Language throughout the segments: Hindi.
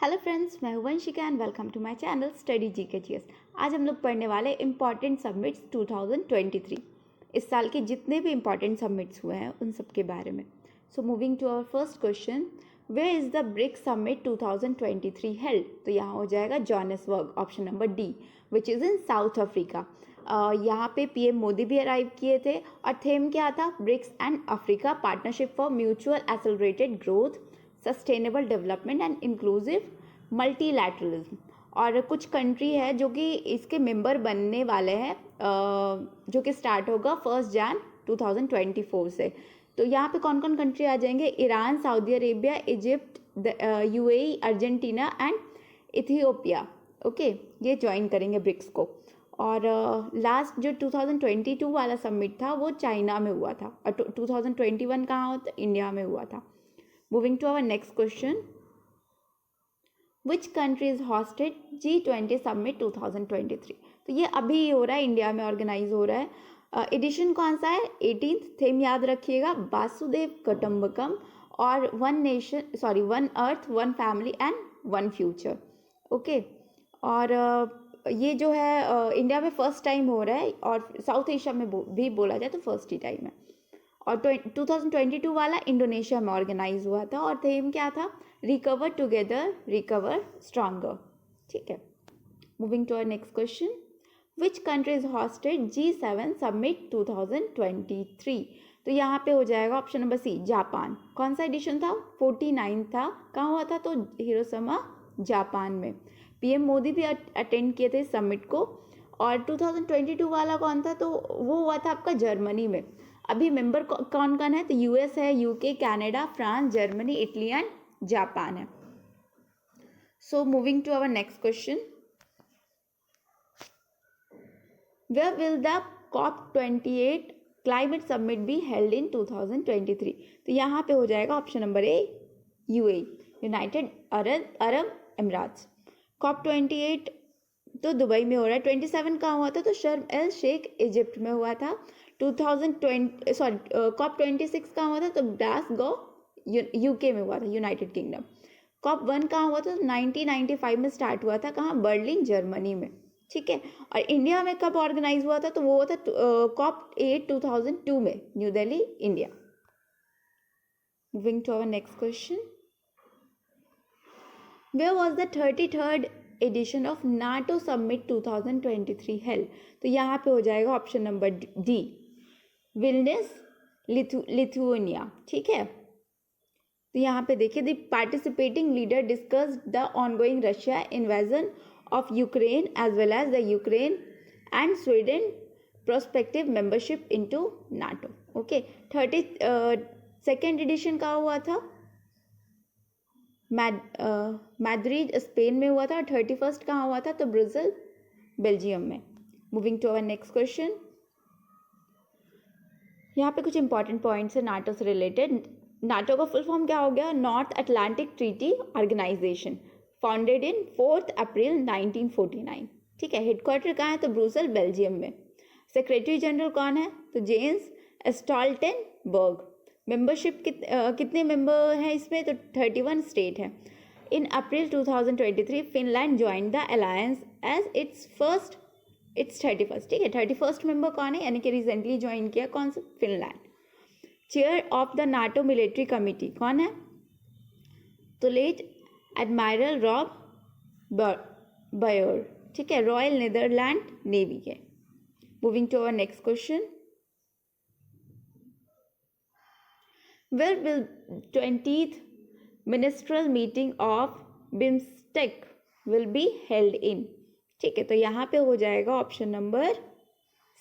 हेलो फ्रेंड्स, मैं हूं Vanshika and welcome to my channel study GK GS. आज हम लोग पढ़ने वाले इम्पॉर्टेंट सबमिट्स 2023। इस साल के जितने भी इम्पॉर्टेंट सबमिट्स हुए हैं उन सब के बारे में। So moving to our first question, where is the BRICS summit 2023 held? तो यहाँ हो जाएगा Johannesburg, option number D, which is in South Africa. यहाँ पे पीएम मोदी भी अराइव किए थे और थीम क्या था? BRICS and Africa partnership for mutual accelerated growth, sustainable development and inclusive multilateralism. और कुछ कंट्री है जो कि इसके मेंबर बनने वाले हैं, जो कि स्टार्ट होगा 1 जनवरी 2024 से। तो यहाँ पे कौन कौन कंट्री आ जाएंगे? Iran, Saudi Arabia, Egypt, UAE, Argentina and Ethiopia. Okay, ये ज्वाइन करेंगे ब्रिक्स को। और लास्ट जो 2022 वाला समिट था वो चाइना में हुआ था, और 2021 कहाँ हुआ था? इंडिया में हुआ था। Moving to our next question, which countries hosted G20 summit 2023? तो ये अभी हो रहा है, इंडिया में ऑर्गेनाइज हो रहा है। एडिशन कौन सा है? 18th। थीम याद रखिएगा, वासुदेव कुटुंबकम और one earth, one family and one future. Okay, और ये जो है इंडिया में फर्स्ट टाइम हो रहा है, और साउथ एशिया में भी बोला जाए तो फर्स्ट ही टाइम है। और 2022 वाला इंडोनेशिया में ऑर्गेनाइज हुआ था, और थीम क्या था? Recover together, recover stronger. ठीक है, moving to our next question, which countries hosted G7 summit 2023? तो यहाँ पे हो जाएगा ऑप्शन नंबर सी, जापान। कौन सा एडिशन था? 49 था। कहाँ हुआ था? तो हिरोशिमा, जापान में। पीएम मोदी भी अटेंड किए थे समिट को। और 2022 वाला कौन था? तो वो हुआ था आपका जर्मनी में। अभी मेंबर कौन कौन है? तो यूएस है, UK, Canada, France, Germany, Italy and Japan है। So moving to our next question, where will the COP28 climate summit be held in 2023? तो यहाँ पे हो जाएगा option number A, UAE, United Arab Emirates. COP28 तो दुबई में हो रहा है। 27 कहाँ हुआ था? तो शर्म एल शेख, इजिप्ट में हुआ था। COP26 कहाँ हुआ था? तो ग्लासगो, यूके में हुआ था, यूनाइटेड किंगडम। COP1 कहाँ हुआ था? तो 1995 में स्टार्ट हुआ था। कहाँ? बर्लिन, जर्मनी में। ठीक है, और इंडिया में कब ऑर्गेनाइज हुआ था? तो वो हुआ था COP8 2002 में, New Delhi, India. Moving to our next question, where was the 33rd edition of NATO summit 2023 held? तो यहाँ पे हो जाएगा option number D, Vilnius, Lithuania. ठीक है, तो यहाँ पे देखिए, the participating leader discussed the ongoing Russia invasion of Ukraine as well as the Ukraine and Sweden prospective membership into NATO. Okay, 32nd edition का हुआ था? मैड्रिड, स्पेन में हुआ था। और 31st कहाँ हुआ था? तो ब्रुसेल, बेल्जियम में। Moving to our next question, यहाँ पे कुछ इंपॉर्टेंट पॉइंट्स है नाटो से रिलेटेड। नाटो का फुल फॉर्म क्या हो गया? North Atlantic Treaty Organisation, founded in 4 April 1949। ठीक है, हेडक्वार्टर कहाँ है? तो ब्रुसेल, बेल्जियम में। सेक्रेटरी जनरल कौन है? तो जेन्स स्टोल्टेनबर्ग। मेंबरशिप कितने मेंबर हैं इसमें? तो 31 स्टेट है। In April 2023 Finland join the alliance as it's 31st। ठीक है, 31st मेंबर कौन है? यानी कि रिसेंटली ज्वाइन किया। कौन सा? Finland. Chair of the NATO military committee कौन है? तो लेट एडमायरल रॉब बयर। ठीक है, रॉयल नीदरलैंड नेवी के। Moving to our next question, where will 20th ministerial meeting of BIMSTEC will be held in? ठीक है, तो यहाँ पे हो जाएगा ऑप्शन नंबर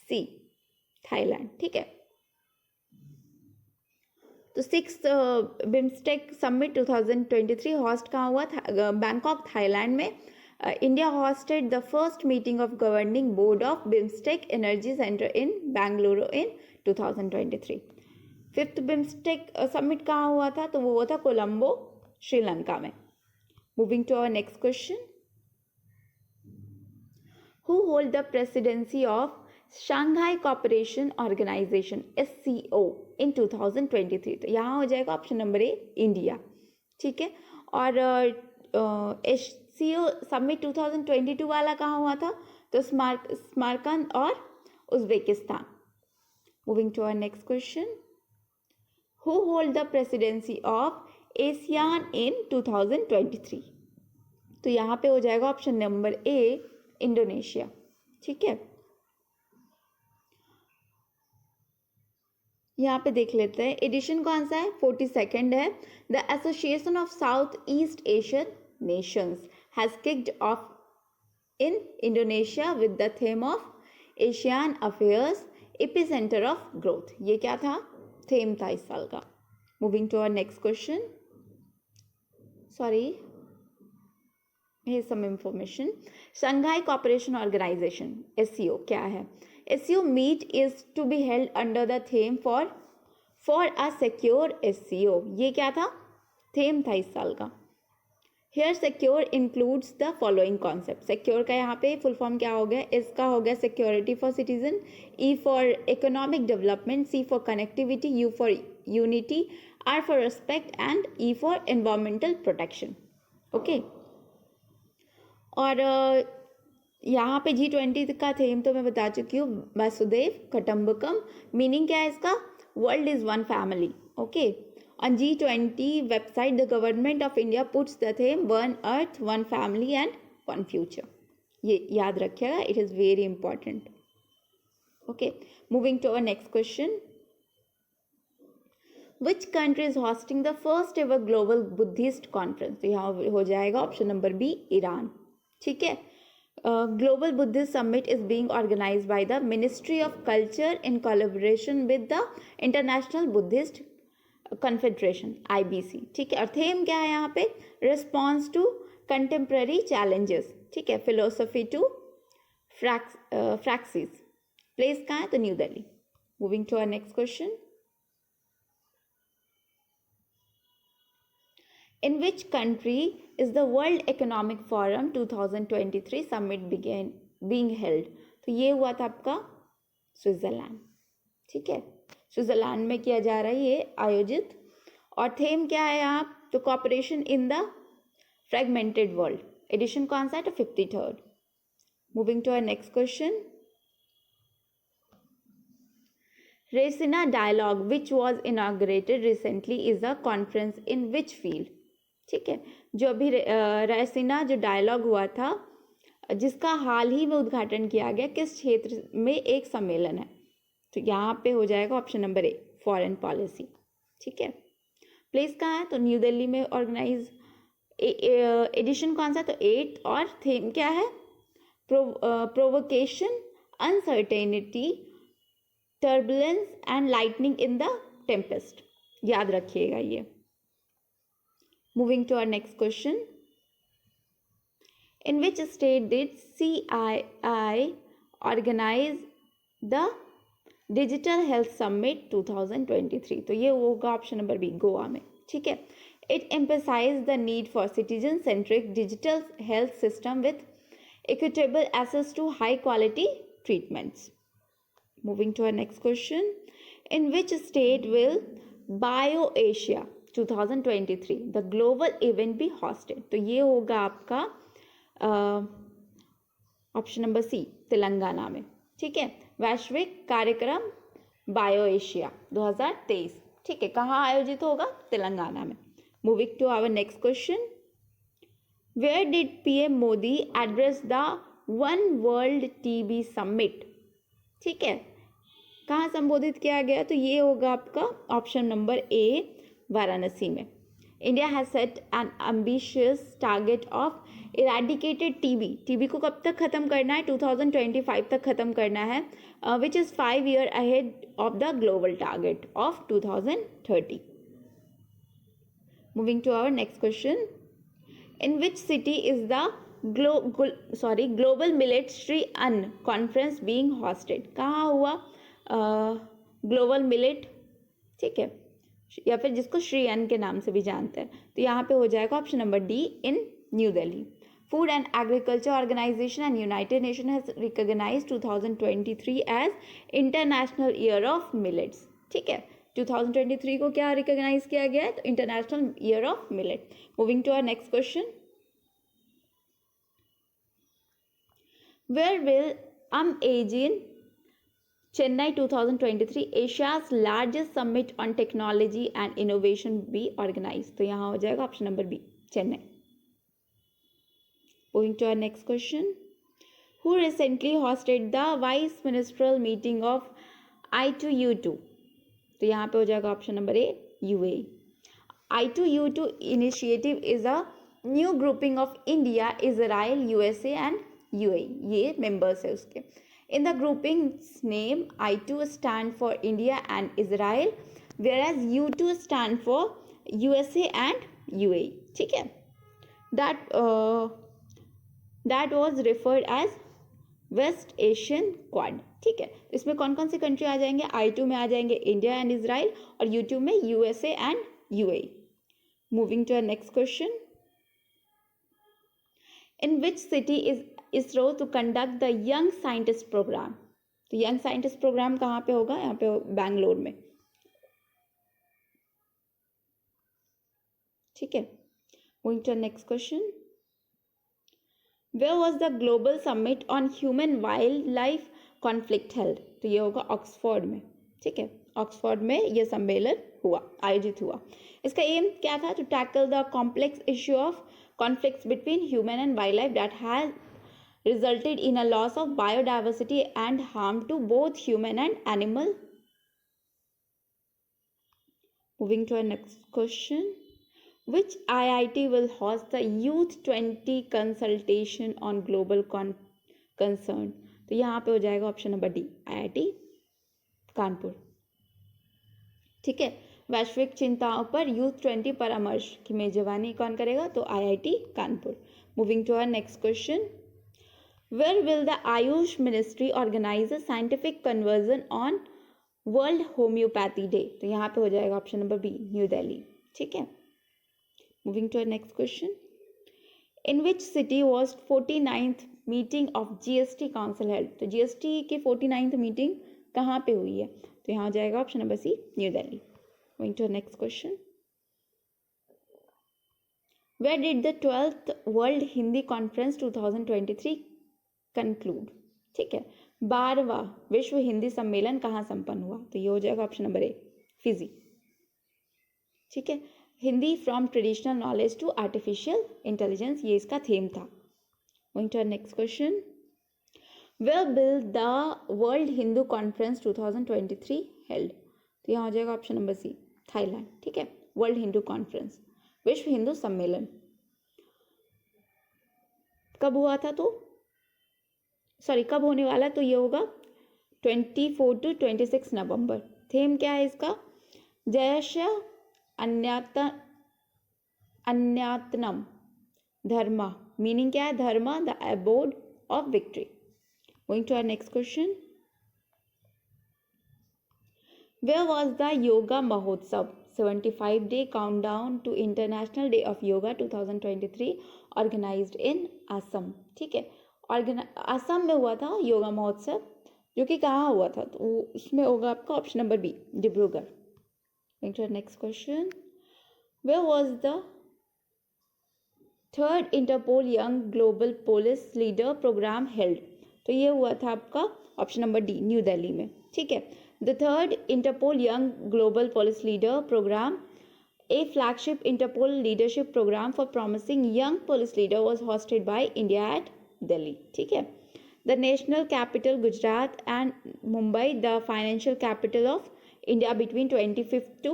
सी, थाईलैंड। ठीक है, तो 6th बिम्स्टेक समिट 2023 हॉस्ट कहाँ हुआ था? बैंकॉक, थाईलैंड में। India hosted the first meeting of governing board of BIMSTEC energy centre in Bengaluru in 2023। 5th BIMSTEC summit कहाँ हुआ था? तो वो हुआ था कोलंबो, श्रीलंका में। Moving to our next question, who hold the presidency of Shanghai Cooperation Organization SCO in 2023? तो यहाँ हो जाएगा ऑप्शन नंबर ए, इंडिया। ठीक है, और SCO समिट 2022 वाला कहाँ हुआ था? तो स्मारकंद और Uzbekistan. Moving to our next question. Who hold the presidency of ASEAN in 2023? तो यहाँ पे हो जाएगा ऑप्शन नंबर ए, इंडोनेशिया. ठीक है, यहाँ पे देख लेते हैं एडिशन कौन सा है, 42nd है. The Association of South East Asian Nations has kicked off in Indonesia with the theme of Asian affairs epicentre of growth. ये क्या था, थीम था इस साल का. Moving to our next question. Sorry, here's some information. Shanghai Cooperation Organization SCO क्या है? SCO meet is to be held under the theme for a secure SCO. ये क्या था, थीम था इस साल का. Here secure includes the following concept. Secure का यहाँ पे फुल फॉर्म क्या हो गया, S का हो गया security for citizen, E for economic development, C for connectivity, U for unity, R for respect and E for environmental protection. Okay. और यहाँ पे G20 का थीम तो मैं बता चुकी हूँ, वसुदेव कुटुंबकम. मीनिंग क्या है इसका, world is one family. Okay, on G20 website the government of India puts the theme one earth one family and one future. ये याद रखिएगा, it is very important. Okay, moving to our next question. Which country is hosting the first ever global Buddhist conference? तो यहाँ हो जाएगा ऑप्शन नंबर बी, ईरान. ठीक है, global Buddhist summit is being organised by the ministry of culture in collaboration with the international Buddhist confederation IBC. ठीक है, और थीम क्या है यहाँ पे, रिस्पॉन्स टू कंटेम्प्रेरी चैलेंजेस. ठीक है, फिलोसफी टू फ्रैक्सिस. प्लेस कहाँ है, तो New Delhi. Moving to our next question. In which country is the World Economic Forum 2023 summit being held? तो ये हुआ था आपका स्विट्जरलैंड. ठीक है, स्विट्जरलैंड में किया जा रहा है ये आयोजित. और थीम क्या है यहाँ, तो cooperation in the fragmented world. Edition कौन सा है, तो 53rd. Moving to our next question. Raisina dialogue which was inaugurated recently is a conference in which field? ठीक है, जो अभी रेसिना जो डायलॉग हुआ था, जिसका हाल ही में उद्घाटन किया गया, किस क्षेत्र में एक सम्मेलन है? तो यहाँ पे हो जाएगा ऑप्शन नंबर ए, फॉरेन पॉलिसी. ठीक है, प्लेस कहाँ है, तो न्यू दिल्ली में ऑर्गेनाइज. एडिशन कौन सा, तो 8th. और थीम क्या है, provocation, uncertainty, turbulence and lightning in the Tempest. याद रखिएगा ये. Moving to our next question. In which state did CII organize the Digital Health Summit 2023? तो ये होगा ऑप्शन नंबर बी, गोवा में. ठीक है, it emphasized the need for citizen-centric digital health system with equitable access to high-quality treatments. Moving to our next question. In which state will BioAsia 2023 the global event भी हॉस्टेड? तो ये होगा आपका ऑप्शन नंबर सी, तेलंगाना में. ठीक है, वैश्विक कार्यक्रम बायो एशिया 2023. ठीक है, कहाँ आयोजित होगा, तेलंगाना में. Moving to our next question. Where did PM Modi address the one world TB summit? ठीक है, कहाँ संबोधित किया गया, तो ये होगा आपका ऑप्शन नंबर ए, वाराणसी में. India has set N ambitious target of eradicated TB को कब तक खत्म करना है, 2025 तक खत्म करना है, which is 5 years ahead of the global target of 2030. Moving to our next question. In which city is the global millet Shri Anna conference being hosted? कहाँ हुआ ग्लोबल मिलेट? ठीक है, या फिर जिसको श्री अन्न के नाम से भी जानते हैं. तो यहाँ पे हो जाएगा option number D, in New Delhi. Food and agriculture organisation and United Nation has recognised 2023 as international year of millets. ठीक है, 2023 को क्या रिकॉग्नाइज किया गया है, तो international year of millet. Moving to our next question. Where will AGE in Chennai 2023 Asia's largest summit on technology and innovation be organized? तो यहाँ हो जाएगा option number B, Chennai. Moving to our next question. Who recently hosted the vice ministerial meeting of I2U2? तो यहाँ पे हो जाएगा option number A, UAE. I2U2 initiative is a new grouping of India, Israel, USA and UAE. ये members है उसके. In the grouping's name, I2 stand for India and Israel, whereas U2 stand for USA and UAE. ठीक है? That was referred as West Asian Quad. ठीक है, इसमें कौन कौन सी कंट्री आ जाएंगे? I2 में आ जाएंगे इंडिया एंड इजराइल और U2 में USA and UAE. Moving to our next question. In which city is ISRO to conduct the young scientist programme? तो यंग साइंटिस्ट प्रोग्राम कहाँ पे होगा? यहाँ पे बैंगलोर में. ठीक है. Moving to our next question. Where was the global summit on human wildlife conflict held? तो ये होगा ऑक्सफोर्ड में. ठीक है, ऑक्सफोर्ड में ये सम्मेलन हुआ, आयोजित हुआ. इसका एम क्या था? To tackle the complex issue of conflicts between human and wildlife that has resulted in a loss of biodiversity and harm to both human and animal. Moving to our next question. Which IIT will host the Youth 20 consultation on global concern? तो यहाँ पे हो जाएगा option number D, IIT Kanpur. ठीक है, वैश्विक चिंताओं पर यूथ 20 परामर्श की मेजबानी कौन करेगा? तो IIT Kanpur. Moving to our next question. Where will the AYUSH ministry organise a scientific convention on world homoeopathy day? तो यहाँ पे हो जाएगा option number B, New Delhi. ठीक है. Moving to our next question. In which city was 49th meeting of GST Council held? तो GST की 49th मीटिंग कहाँ पे हुई है? तो यहाँ जाएगा option number C, new Delhi. Going to our next question. Where did the 12th World Hindi Conference 2023 conclude? ठीक है, 12वां विश्व हिंदी सम्मेलन कहाँ संपन्न हुआ? तो ये हो जाएगा ऑप्शन नंबर ए, फिजी. ठीक है, Hindi from traditional knowledge to artificial intelligence, ये इसका थीम था. Going to our next question. Where will the world Hindu conference 2023 held? तो यहाँ हो जाएगा ऑप्शन नंबर सी, थाईलैंड. ठीक है, वर्ल्ड हिंदू कॉन्फ्रेंस, विश्व हिंदू सम्मेलन कब हुआ था? तो कब होने वाला? तो ये होगा 24 to 26 नवंबर. थीम क्या है इसका? जयस्य अन्यातनम धर्मा. मीनिंग क्या है? Dharma the abode of victory. Going to our next question. Where was the yoga Mahotsav 75-day countdown to International Day of Yoga 2023 organised in Assam? ठीक है, असम में हुआ था योगा महोत्सव, जो कि कहाँ हुआ था? तो उसमें होगा आपका option number B, Dibrugarh. Going to our next question. Where was the 3rd Interpol Young Global Police Leader Program held? तो ये हुआ था आपका option number D, new Delhi में. ठीक है, the 3rd Interpol Young Global Police Leader Program, a flagship Interpol leadership program for promising young police leader, was hosted by India at Delhi. ठीक है, the national capital Gujarat and Mumbai, the financial capital of India between 25th to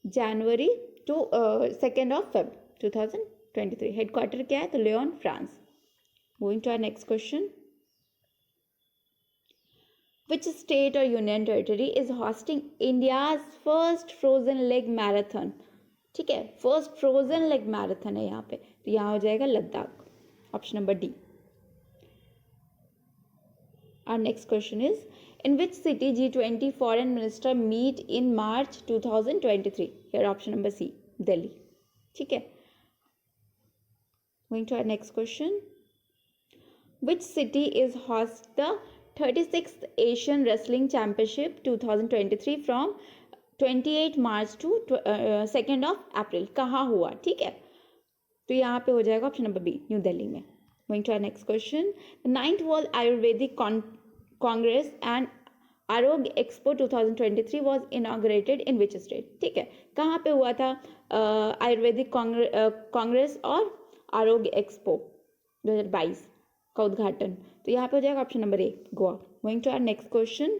January to 2nd of Feb 2023. Headquarter क्या है? तो Lyon, France. Moving to our next question. Which state or union territory is hosting India's first frozen leg marathon? ठीक है, फर्स्ट फ्रोजन लेग मैराथन है यहाँ पे. तो यहाँ हो जाएगा Ladakh, option number D. Our next question is, in which city G20 foreign minister meet in March 2023? Here option number C, Delhi. ठीक है. Going to our next question. Which city is host the 36th Asian Wrestling Championship 2023 from 28 March to 2nd of April? कहाँ हुआ? ठीक है, तो यहाँ पे हो जाएगा option number B, New Delhi में. Going to our next question. The 9th World Ayurvedic Congress and आरोग्य expo 2023 was inaugurated in which state? ठीक है, कहाँ पे हुआ था आयुर्वेदिक कांग्रेस और आरोग्य एक्सपो 2022 का उद्घाटन? तो यहाँ पे हो जाएगा option number A, Goa. Going to our next question.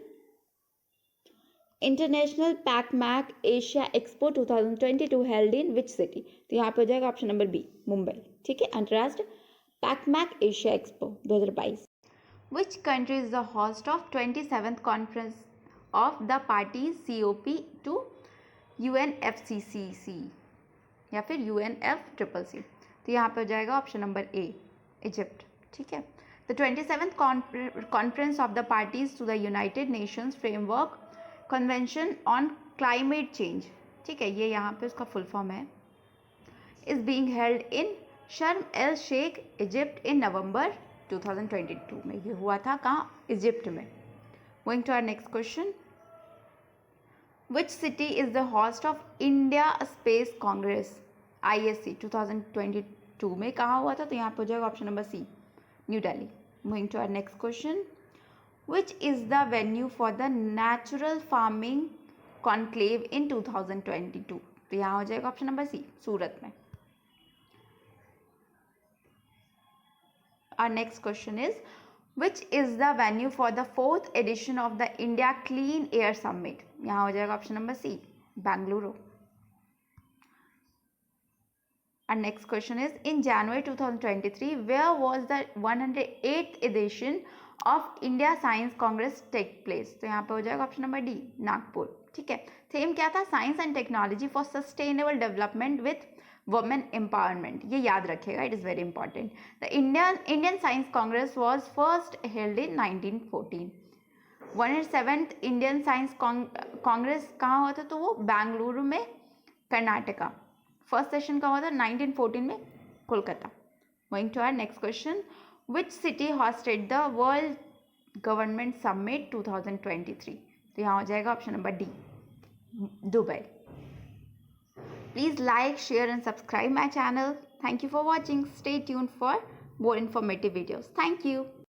International PackMach Asia expo 2022 held in which city? तो यहाँ पे हो जाएगा ऑप्शन नंबर बी, मुंबई. ठीक है, अंतर्राष्ट्रीय पैकमैक Asia expo 2022. Which country is the host of 27th conference of the parties COP to UNFCCC या फिर UNFCCC? तो यहाँ पे हो जाएगा ऑप्शन नंबर ए, इजिप्ट. ठीक है. The 27th conference of the parties to the United Nations Framework Convention on Climate Change, ठीक है, ये यहाँ पे उसका फुल फॉर्म है, is being held in Sharm el Sheikh Egypt in November 2022 में. ये हुआ था कहाँ? इजिप्ट में. Going to our next question. Which city is the host of India space congress ISC 2022 में? कहाँ हुआ था? तो यहाँ पर हो जाएगा option number C, new Delhi. Going to our next question. Which is the venue for the natural farming conclave in 2022? तो यहाँ हो जाएगा ऑप्शन नंबर सी, सूरत में. Our next question is, which is the venue for the 4th edition of the India Clean Air Summit? यहाँ हो जाएगा option number C, Bengaluru. Our next question is, in January 2023, where was the 108th edition of India Science Congress take place? तो यहाँ पे हो जाएगा ऑप्शन नंबर डी, नागपुर. ठीक है. थीम क्या था? Science and technology for sustainable development with women empowerment. ये याद रखिएगा, it is very important. The Indian science Congress was first held in 1914. 107th Indian science Congress कहाँ हुआ था? तो वो बेंगलुरु में, कर्नाटका. फर्स्ट सेशन का हुआ था 1914 में, Kolkata. Going to our next question. Which city hosted the world government summit 2023? तो यहाँ हो जाएगा option number D, Dubai. Please like, share and subscribe my channel. Thank you for watching. Stay tuned for more informative videos. Thank you.